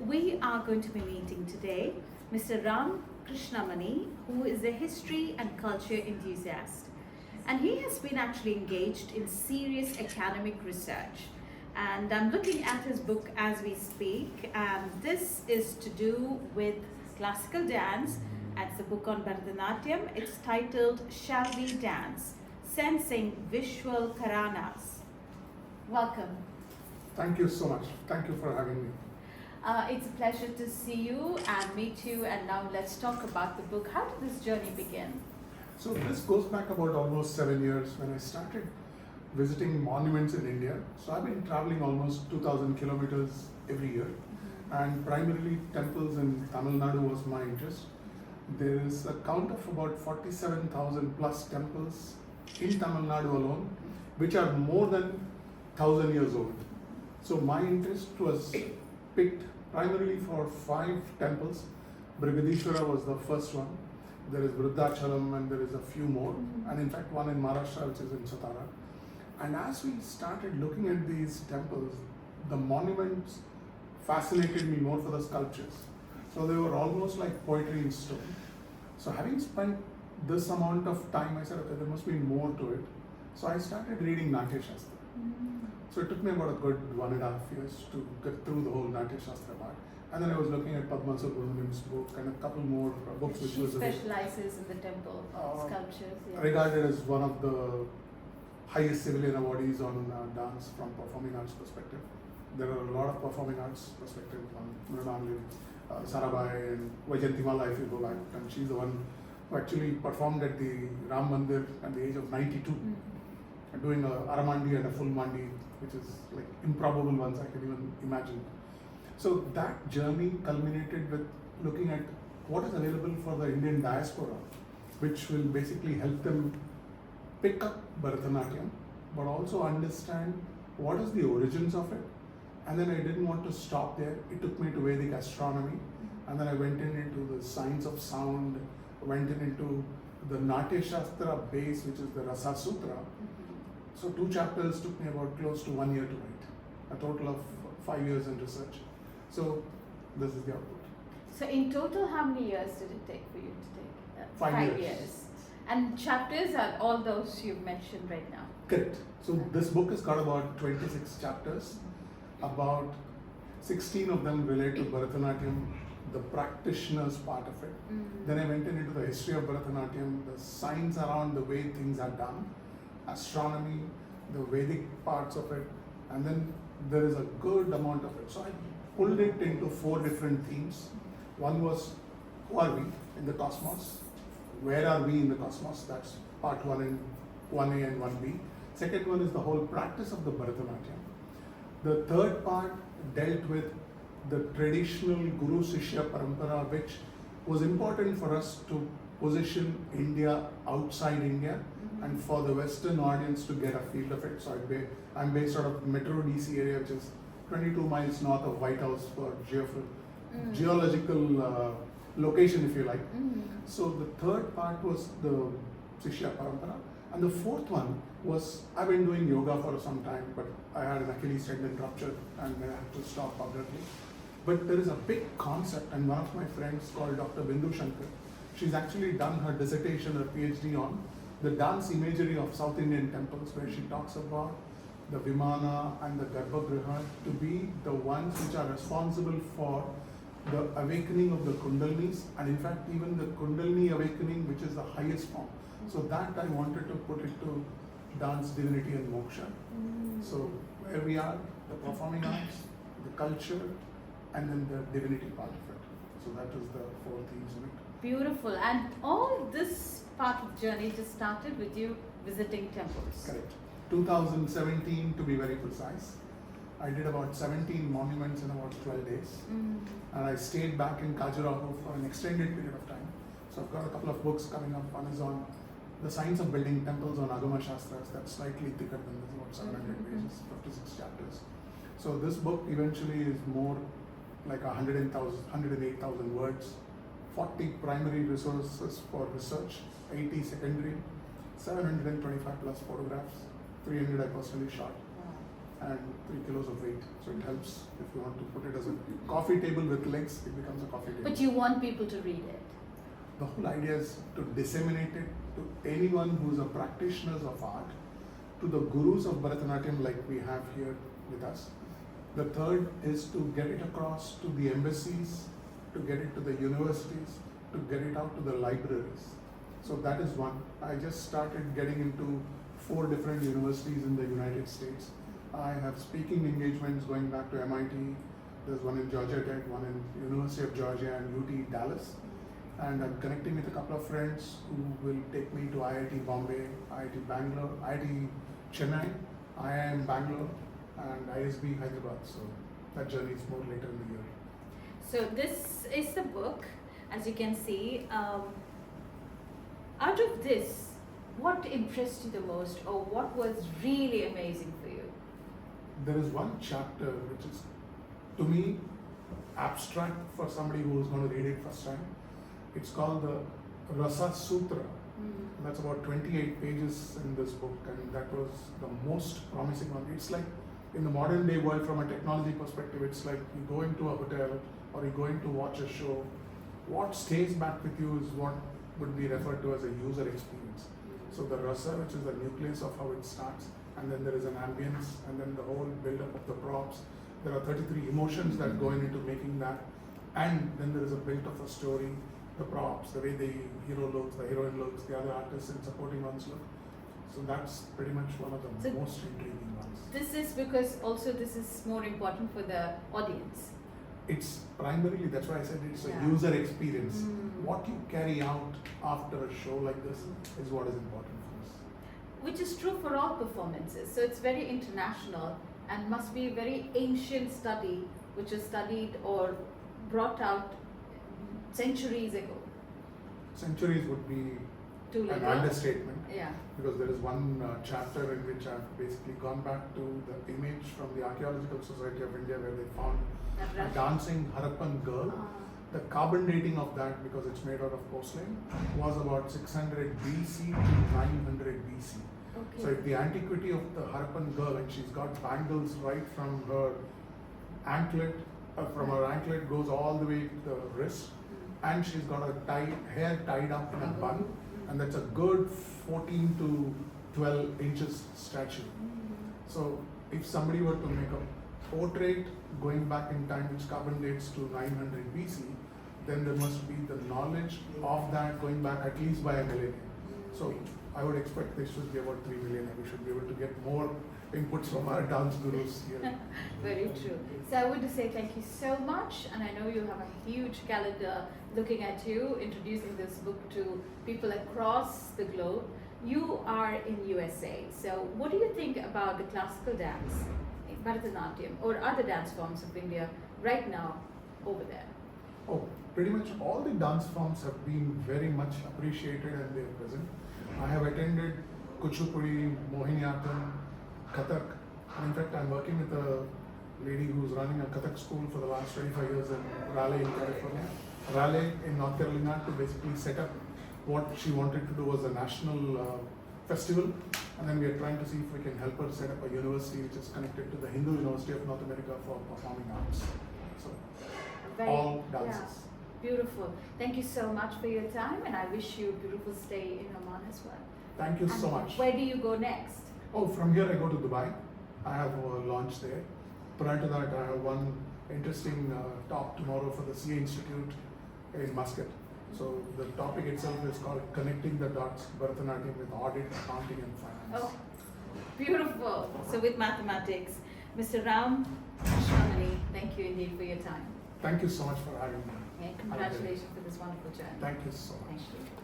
we are going to be meeting today Mr. Ram Krishnamani, who is a history and culture enthusiast. And he has been actually engaged in serious academic research. And I'm looking at his book as we speak, and this is to do with classical dance. And it's a book on Bharatanatyam. It's titled Shall We Dance? Sensing Visual Karanas. Welcome. Thank you so much. Thank you for having me. It's a pleasure to see you and meet you. And now let's talk about the book. How did this journey begin? So this goes back about almost 7 years when I started visiting monuments in India. So I've been traveling almost 2,000 kilometers every year, and primarily temples in Tamil Nadu was my interest. There is a count of about 47,000 plus temples in Tamil Nadu alone, which are more than 1,000 years old. So my interest was picked primarily for 5 temples. Brigadishwara was the first one. There is Vruddhachalam and there is a few more, and in fact one in Maharashtra which is in Satara. And as we started looking at these temples, the monuments fascinated me more for the sculptures. So they were almost like poetry in stone. So having spent this amount of time, I said, okay, there must be more to it. So I started reading Natya Shastra. So it took me about a good 1.5 years to get through the whole Natya Shastra part. And then I was looking at Padma Subramanian's book and a couple more books which She was specializes in the temple sculptures. Yeah. regarded as one of the highest civilian awardees on dance from performing arts perspective. There are a lot of performing arts perspective on Mrinali, Sarabai and Vajantimala if you go back, and she's the one who actually performed at the Ram Mandir at the age of 92, doing a Aramandi and a full Mandi, which is like improbable ones I can even imagine. So that journey culminated with looking at what is available for the Indian diaspora, which will basically help them pick up Bharatanatyam, but also understand what is the origins of it. And then I didn't want to stop there. It took me to Vedic astronomy, and then I went into the science of sound, went into the Natya Shastra base, which is the Rasa Sutra. So 2 chapters took me about close to 1 year to write, a total of 5 years in research. So this is the output. So in total, how many years did it take for you to take? 5 years. And chapters are all those you've mentioned right now? Correct. So this book has got about 26 chapters. About 16 of them relate to Bharatanatyam, the practitioners part of it. Then I went into the history of Bharatanatyam, the science around the way things are done, astronomy, the Vedic parts of it, and then there is a good amount of it. So I pulled it into 4 different themes. One was, who are we in the cosmos? Where are we in the cosmos? That's part 1 and 1A and 1B. Second one is the whole practice of the Bharatanatyam. The third part dealt with the traditional Guru Sishya Parampara, which was important for us to position India outside India and for the Western audience to get a feel of it. So I'm based out of Metro DC area, which is 22 miles north of White House for geological location, if you like. So the third part was the Sishya Parampara. And the fourth one was, I've been doing yoga for some time, but I had an Achilles tendon rupture and I had to stop abruptly. But there is a big concept, and one of my friends called Dr. Bindu Shankar, she's actually done her dissertation, her PhD on the dance imagery of South Indian temples, where she talks about the Vimana and the Garbhagriha to be the ones which are responsible for the awakening of the Kundalinis, and in fact even the Kundalini awakening, which is the highest form. So that I wanted to put it to dance, divinity and moksha. So where we are, the performing arts, the culture, and then the divinity part of it. So that is the 4 themes in it. Beautiful. And all this part of journey just started with you visiting temples. Correct. 2017 to be very precise. I did about 17 monuments in about 12 days. And I stayed back in Khajuraho for an extended period of time. So I've got a couple of books coming up. One is on the science of building temples on Agama Shastras. That's slightly thicker than this, about 700 pages, 56 chapters. So this book eventually is more like 108,000 words, 40 primary resources for research, 80 secondary, 725 plus photographs, 300 I personally shot. and 3 kilos of weight. So it helps if you want to put it as a coffee table with legs, it becomes a coffee table. But you want people to read it. The whole idea is to disseminate it to anyone who is a practitioner of art, to the gurus of Bharatanatyam like we have here with us. The third is to get it across to the embassies, to get it to the universities, to get it out to the libraries. So that is one. I just started getting into 4 different universities in the United States. I have speaking engagements going back to MIT. There's one in Georgia Tech, one in University of Georgia and UT Dallas. And I'm connecting with a couple of friends who will take me to IIT Bombay, IIT Bangalore, IIT Chennai, IIM Bangalore, and ISB Hyderabad. So that journey is more later in the year. So this is the book, as you can see. Out of this, what impressed you the most, or what was really amazing for you? There is one chapter which is, to me, abstract for somebody who is going to read it first time. It's called the Rasa Sutra. That's about 28 pages in this book, and that was the most promising one. It's like, in the modern day world, from a technology perspective, it's like you go into a hotel or you're going to watch a show. What stays back with you is what would be referred to as a user experience. So the rasa, which is the nucleus of how it starts, and then there is an ambience, and then the whole build-up of the props. There are 33 emotions that go into making that, and then there is a build of a story, the props, the way the hero looks, the heroine looks, the other artists and supporting ones look. So that's pretty much one of the most intriguing ones. This is because also this is more important for the audience. It's primarily, that's why I said it's a user experience. What you carry out after a show like this is what is important for us. Which is true for all performances. So it's very international and must be a very ancient study which is studied or brought out centuries ago. Centuries would be an understatement. Yeah. Because there is one chapter in which I've basically gone back to the image from the Archaeological Society of India where they found a dancing Harappan girl. The carbon dating of that, because it's made out of porcelain, was about 600 BC to 900 BC. Okay. So if the antiquity of the Harappan girl, and she's got bangles right from her anklet, goes all the way to the wrist, and she's got a hair tied up in a bun, and that's a good 14 to 12 inches statue. So if somebody were to make a portrait going back in time which carbon dates to 900 BC, then there must be the knowledge of that going back at least by a millennium. So I would expect this should be about 3 million, and we should be able to get more inputs from our dance gurus here. Very true. So I want to say thank you so much, and I know you have a huge calendar looking at you, introducing this book to people across the globe. You are in USA, so what do you think about the classical dance, Bharatanatyam, or other dance forms of India right now over there? Oh, pretty much all the dance forms have been very much appreciated and they're present. I have attended Kuchipudi, Mohiniyattam, Kathak, and in fact I'm working with a lady who's running a Kathak school for the last 25 years in Raleigh in California. Raleigh in North Carolina, to basically set up what she wanted to do was a national festival, and then we are trying to see if we can help her set up a university which is connected to the Hindu University of North America for performing arts. So all dances. Yeah, beautiful. Thank you so much for your time, and I wish you a beautiful stay in Oman as well. Thank you so much. Where do you go next? Oh, from here I go to Dubai. I have a launch there. Prior to that, I have one interesting talk tomorrow for the CA Institute in Muscat. So the topic itself is called Connecting the Dots, Bharatanatyam with Audit, Accounting and Finance. Oh, beautiful. So with mathematics, Mr. Ram Krishnamani, thank you indeed for your time. Thank you so much for having me. And congratulations for this wonderful journey. Thank you so much. Thank you.